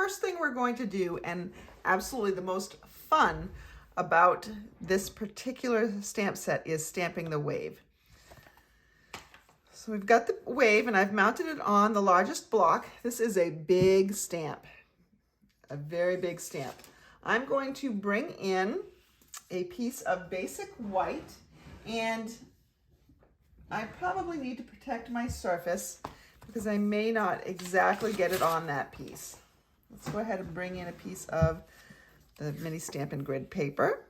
first thing we're going to do, and absolutely the most fun about this particular stamp set, is stamping the wave. So we've got the wave and I've mounted it on the largest block. This is a big stamp, a very big stamp. I'm going to bring in a piece of basic white, and I probably need to protect my surface because I may not exactly get it on that piece. Let's go ahead and bring in a piece of the mini Stampin' Grid paper.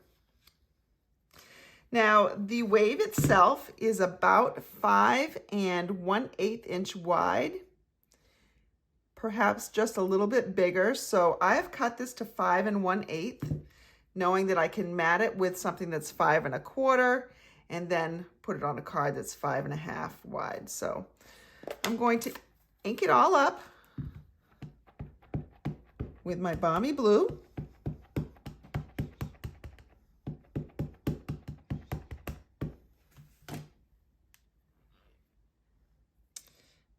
Now, the wave itself is about 5 1/8 inch wide, perhaps just a little bit bigger. So I have cut this to 5 1/8, knowing that I can mat it with something that's 5 1/4, and then put it on a card that's 5 1/2 wide. So I'm going to ink it all up with my Balmy Blue.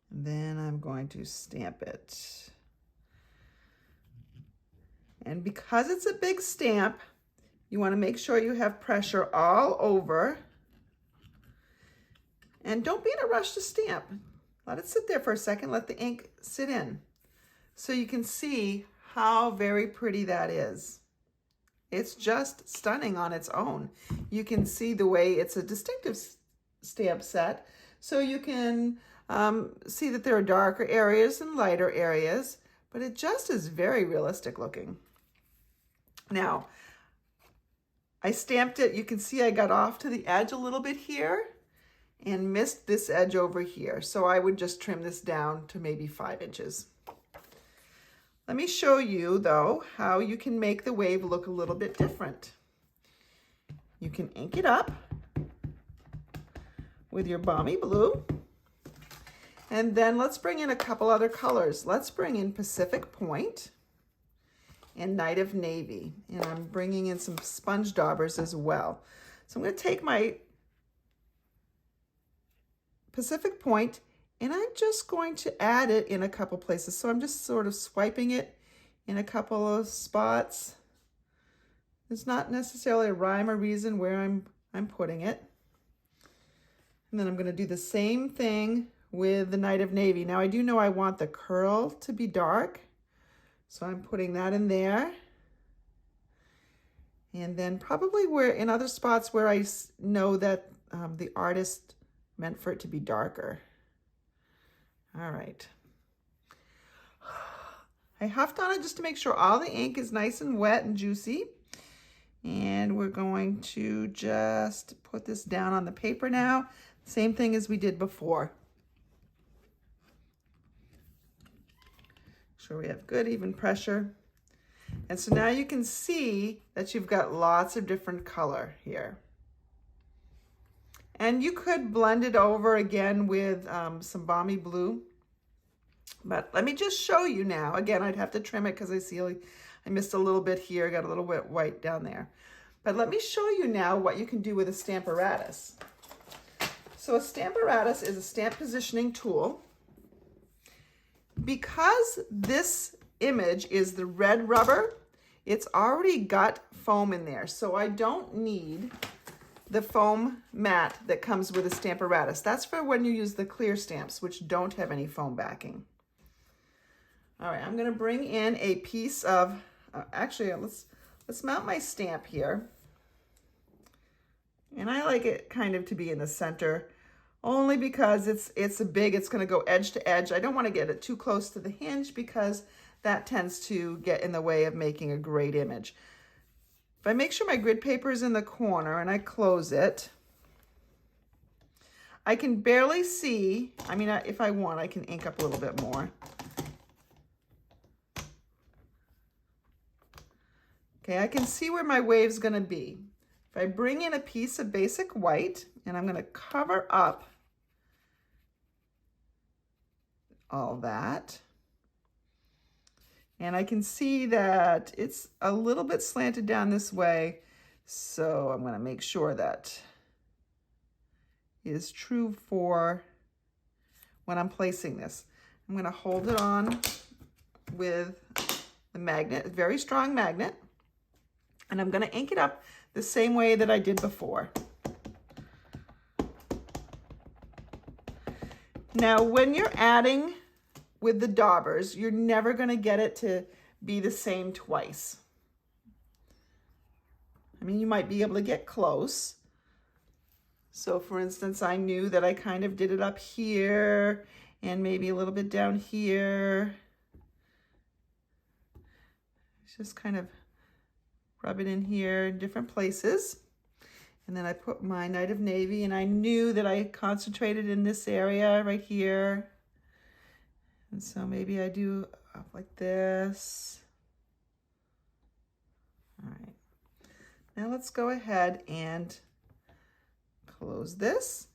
And then I'm going to stamp it. And because it's a big stamp, you want to make sure you have pressure all over. And don't be in a rush to stamp. Let it sit there for a second, let the ink sit in. So you can see how very pretty that is. It's just stunning on its own. You can see the way it's a distinctive stamp set. So you can see that there are darker areas and lighter areas, but it just is very realistic looking. Now, I stamped it. You can see I got off to the edge a little bit here and missed this edge over here. So I would just trim this down to maybe 5 inches. Let me show you, though, how you can make the wave look a little bit different. You can ink it up with your Balmy Blue. And then let's bring in a couple other colors. Let's bring in Pacific Point and Night of Navy. And I'm bringing in some sponge daubers as well. So I'm going to take my Pacific Point and I'm just going to add it in a couple places. So I'm just sort of swiping it in a couple of spots. There's not necessarily a rhyme or reason where I'm putting it. And then I'm going to do the same thing with the Night of Navy. Now I do know I want the curl to be dark, so I'm putting that in there. And then probably where in other spots where I know that the artist meant for it to be darker. All right. I huffed on it just to make sure all the ink is nice and wet and juicy. And we're going to just put this down on the paper now. Same thing as we did before. Sure we have good even pressure. And so now you can see that you've got lots of different color here. And you could blend it over again with some Balmy Blue. But let me just show you now. Again, I'd have to trim it because I see I missed a little bit here, got a little bit white down there. But let me show you now what you can do with a Stamparatus. So a Stamparatus is a stamp positioning tool. Because this image is the red rubber, it's already got foam in there. So I don't need the foam mat that comes with a Stamparatus. That's for when you use the clear stamps, which don't have any foam backing. All right, I'm gonna bring in a piece of, actually, let's mount my stamp here. And I like it kind of to be in the center, only because it's gonna go edge to edge. I don't wanna get it too close to the hinge because that tends to get in the way of making a great image. If I make sure my grid paper is in the corner and I close it, I can barely see. I mean, if I want, I can ink up a little bit more. Okay, I can see where my wave's gonna be. If I bring in a piece of basic white and I'm gonna cover up all that, and I can see that it's a little bit slanted down this way, so I'm gonna make sure that is true for when I'm placing this. I'm gonna hold it on with the magnet, a very strong magnet. And I'm going to ink it up the same way that I did before. Now, when you're adding with the daubers, you're never going to get it to be the same twice. I mean, you might be able to get close. So for instance, I knew that I kind of did it up here and maybe a little bit down here. Just kind of rub it in here in different places. And then I put my Night of Navy, and I knew that I concentrated in this area right here. And so maybe I do up like this. All right. Now let's go ahead and close this.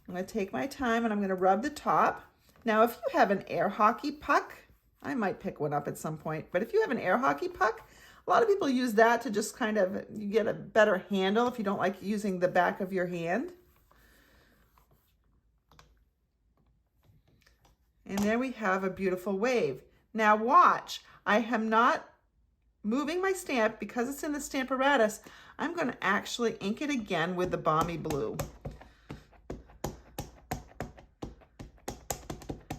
I'm going to take my time and I'm going to rub the top. Now, if you have an air hockey puck, I might pick one up at some point, but if you have an air hockey puck, a lot of people use that to just kind of, you get a better handle if you don't like using the back of your hand. And there we have a beautiful wave. Now watch, I am not moving my stamp because it's in the Stamparatus. I'm going to actually ink it again with the Balmy Blue.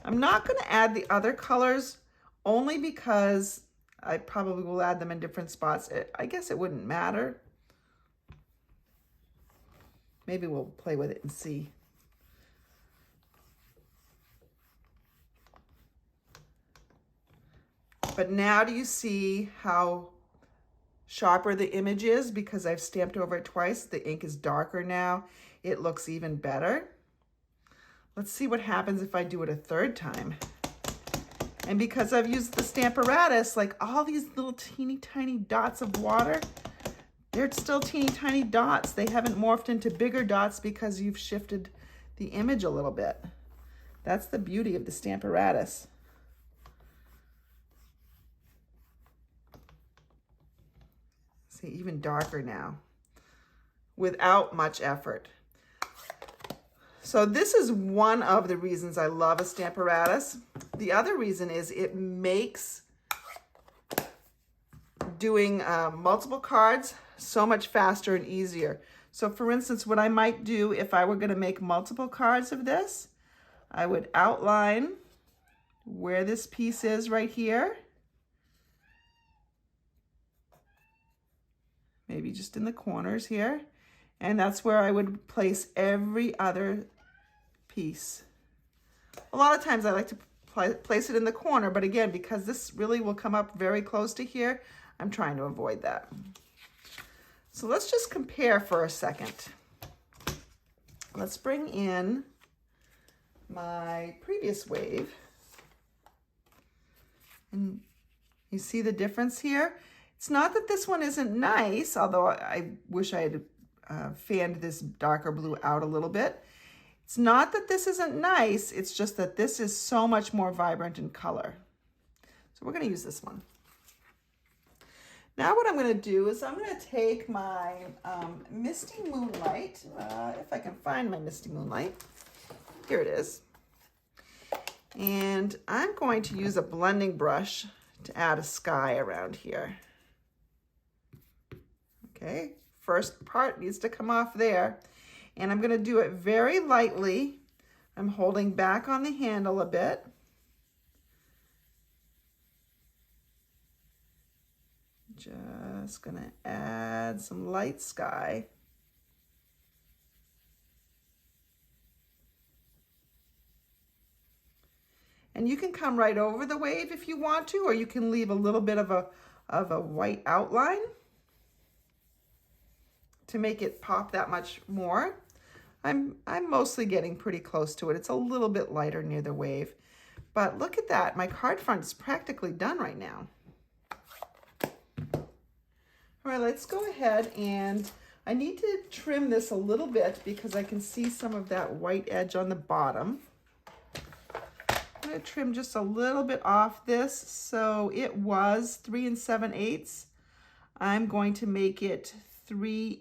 I'm not going to add the other colors only because I probably will add them in different spots. I guess it wouldn't matter. Maybe we'll play with it and see. But now do you see how sharper the image is because I've stamped over it twice? The ink is darker now. It looks even better. Let's see what happens if I do it a third time. And because I've used the Stamparatus, like all these little teeny tiny dots of water, they're still teeny tiny dots. They haven't morphed into bigger dots because you've shifted the image a little bit. That's the beauty of the Stamparatus. See, even darker now without much effort. So this is one of the reasons I love a Stamparatus. The other reason is it makes doing multiple cards so much faster and easier. So for instance, what I might do if I were going to make multiple cards of this, I would outline where this piece is right here. Maybe just in the corners here. And that's where I would place every other piece. A lot of times I like to place it in the corner, but again, because this really will come up very close to here, I'm trying to avoid that. So let's just compare for a second. Let's bring in my previous wave. And you see the difference here? It's not that this one isn't nice, although I wish I had fanned this darker blue out a little bit. It's not that this isn't nice, it's just that this is so much more vibrant in color. So we're going to use this one. Now what I'm going to do is I'm going to take my Misty Moonlight, if I can find my Misty Moonlight. Here it is. And I'm going to use a blending brush to add a sky around here. Okay, first part needs to come off there. And I'm going to do it very lightly. I'm holding back on the handle a bit. Just going to add some light sky. And you can come right over the wave if you want to, or you can leave a little bit of a white outline to make it pop that much more. I'm mostly getting pretty close to it. It's a little bit lighter near the wave. But look at that. My card front is practically done right now. All right, let's go ahead, and I need to trim this a little bit because I can see some of that white edge on the bottom. I'm going to trim just a little bit off this. So it was 3 7/8. I'm going to make it 3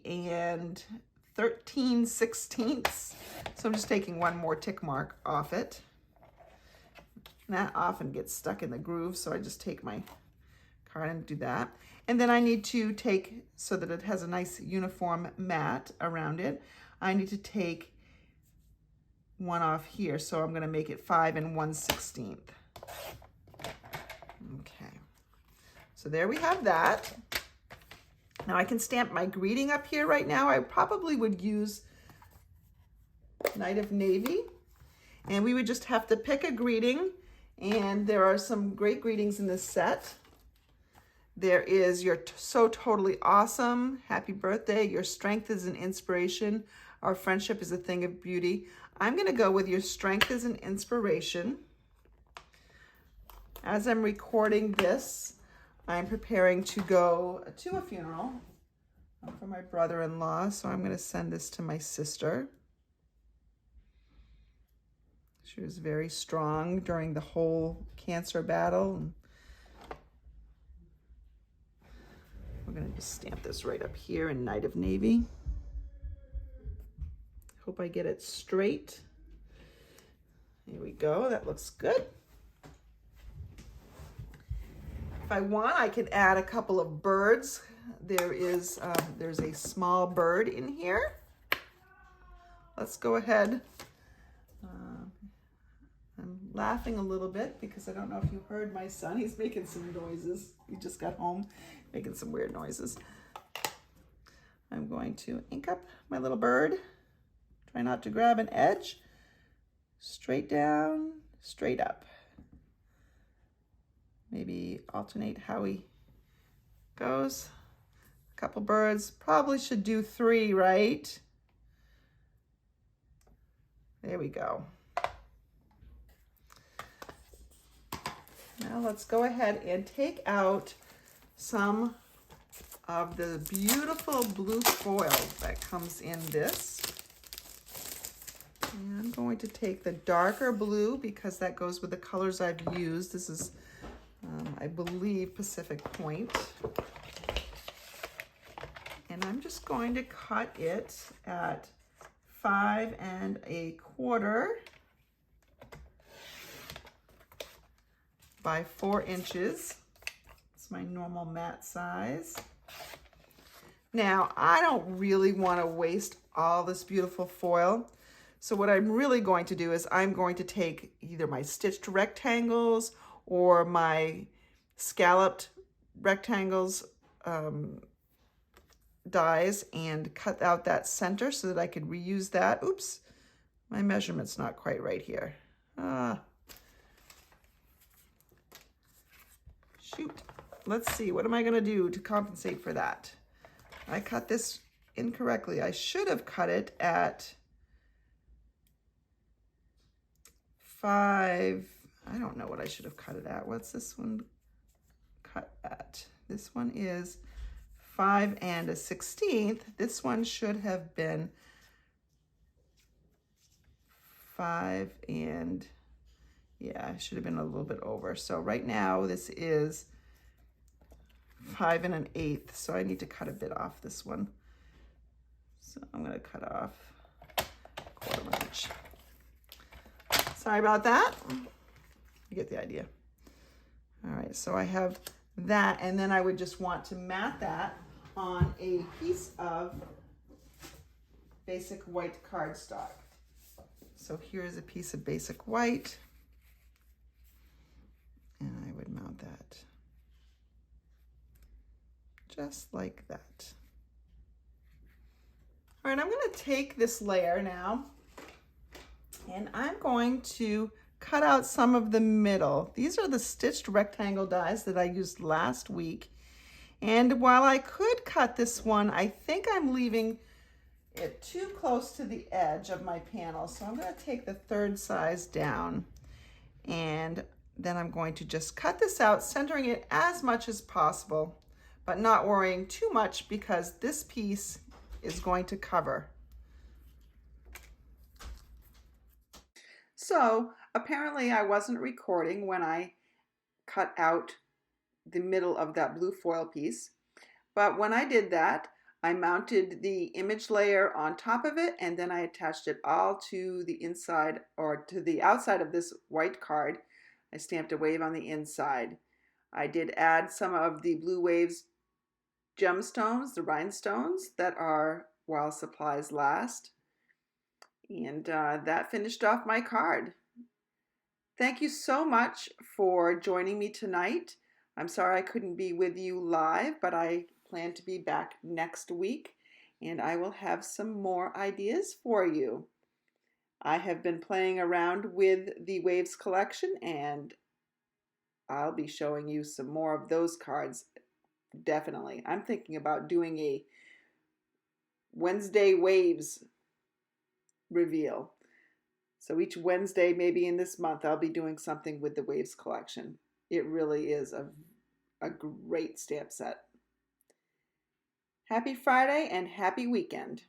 13/16. So I'm just taking one more tick mark off it. And that often gets stuck in the groove, so I just take my card and do that. And then I need to take, so that it has a nice uniform mat around it, I need to take one off here. So I'm gonna make it 5 1/16. Okay, so there we have that. Now I can stamp my greeting up here right now. I probably would use Night of Navy, and we would just have to pick a greeting, and there are some great greetings in this set. There is "You're so totally awesome," "Happy birthday," "Your strength is an inspiration," "Our friendship is a thing of beauty." I'm going to go with "Your strength is an inspiration." As I'm recording this, I'm preparing to go to a funeral for my brother-in-law, so I'm going to send this to my sister. She was very strong during the whole cancer battle. We're going to just stamp this right up here in Night of Navy. Hope I get it straight. Here we go. That looks good. If I want, I could add a couple of birds. There's a small bird in here. Let's go ahead. I'm laughing a little bit because I don't know if you heard my son. He's making some noises. He just got home, making some weird noises. I'm going to ink up my little bird. Try not to grab an edge. Straight down, straight up. Maybe alternate how he goes. A couple birds. Probably should do 3, right? There we go. Now let's go ahead and take out some of the beautiful blue foil that comes in this. And I'm going to take the darker blue because that goes with the colors I've used. This is, I believe, Pacific Point. And I'm just going to cut it at 5 1/4 by 4 inches. It's my normal mat size. Now, I don't really want to waste all this beautiful foil. So what I'm really going to do is I'm going to take either my stitched rectangles or my scalloped rectangles dies and cut out that center so that I could reuse that. Oops, my measurement's not quite right here. Shoot. Let's see, what am I gonna do to compensate for that? I cut this incorrectly. I should have cut it at 5. I don't know what I should have cut it at. What's this one cut at? This one is 5 1/16. This one should have been 5 yeah, it should have been a little bit over. So right now this is 5 1/8. So I need to cut a bit off this one. So I'm going to cut off 1/4 inch. Sorry about that. You get the idea. All right, so I have that, and then I would just want to mat that on a piece of basic white cardstock. So here's a piece of basic white, and I would mount that just like that. All right, I'm going to take this layer now, and I'm going to cut out some of the middle. These are the stitched rectangle dies that I used last week. And while I could cut this one, I think I'm leaving it too close to the edge of my panel. So I'm going to take the 3rd size down, and then I'm going to just cut this out, centering it as much as possible, but not worrying too much because this piece is going to cover. So apparently I wasn't recording when I cut out the middle of that blue foil piece, but when I did that, I mounted the image layer on top of it, and then I attached it all to the inside, or to the outside of this white card. I stamped a wave on the inside. I did add some of the Blue Waves gemstones, the rhinestones that are while supplies last. And that finished off my card. Thank you so much for joining me tonight. I'm sorry I couldn't be with you live, but I plan to be back next week and I will have some more ideas for you. I have been playing around with the Waves collection and I'll be showing you some more of those cards, definitely. I'm thinking about doing a Wednesday Waves reveal. So each Wednesday, maybe in this month, I'll be doing something with the Waves collection. It really is a great stamp set. Happy Friday and happy weekend.